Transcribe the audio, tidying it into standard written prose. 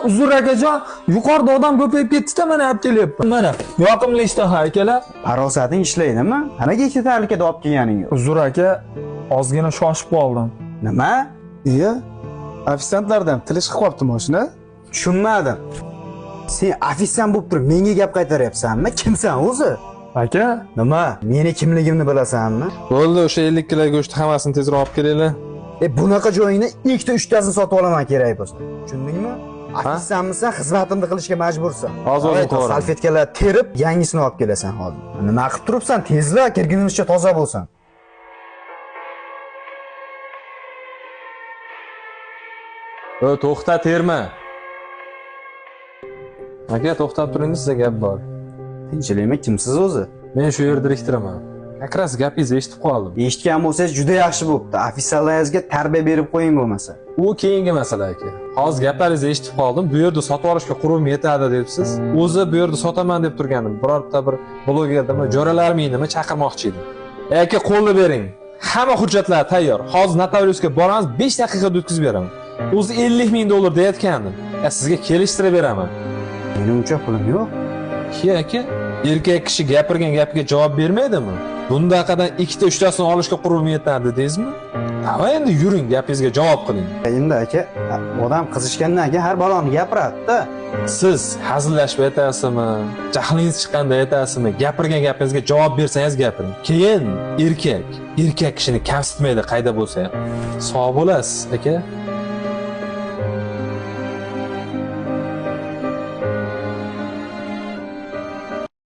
Uzr akajon, yuqorida odam ko'payib ketdi-da, mana olib kelyapman. Mana, yoqimli ishtaha akalar. Farosating ishlaydimi? Qanaqa ikkita tahlikada olib kelganing yo'q? Uzr aka, ozgina shoshib qoldim. Nima? Iya, ofisiantlardan tili chiqib qolibdi mashina. Tushunmadim. Sen ofisiant bo'lib turib, menga gap qaytaryapsanmi? Kimsan o'zi? Aka, Nima? Meni kimligimni bilasanmi? Bo'ldi, o'sha 50 kilo go'shtni hammasini tezroq olib kelinglar. Bunaqa joyingda ikkita uchtasini sotib olaman kerak bo'lsa. Tushundingmi? Ofisiantmisan, xizmatimni qilishga majbursan. Hozir o'zim qilaman. Salfetkalar terib, yangisini olib kelasan hozir. Nima qilib turibsan? Tezla, kirgunimizcha toza bo'lsin. To'xta, terma. Aka, to'xtab turing, sizga gap bor. Tinchlikmi, kimsiz o'zi? Men shu yer direktoraman. Akras gapingizni eshitib qoldim. Eshitgan bo'lsangiz juda yaxshi bo'pti. Ofitsiallaringizga tarbiya berib qo'ying bo'lmasa. U keyingi masala aka. Hozir gaplaringizni eshitib qoldim. Bu yerda sotib olishga qurum yetadi debsiz. O'zi bu yerda sotaman deb turganim. Birorta bir blogerdami, jo'ralarminimi chaqirmoqchi edim. Aka, qo'lni bering. Hamma hujjatlar tayyor. Hozir notariusga boramiz, 5 daqiqada o'tkazib beraman. O'zi 50 ming dollar deyotgandim. Sizga kelishtirib beraman. Mening uncha pulim yo'q. Aka, erkak kishi gapirgan gapiga javob bermaydimi? Bundaqadan ikkita uchtasini olishga qurum yetadi deysizmi? Davay endi yuring, gapingizga javob qiling. Endi aka, odam qizishgandan keyin har baloni gapiradi-da. Siz hazillashib aytasizmi? Jahlingiz chiqqanda aytasizmi? Gapirgan gapingizga javob bersangiz gapiring. Keyin erkak kishini kamsitmaydi qayda bo'lsa ham. Sog' bo'lasiz, aka.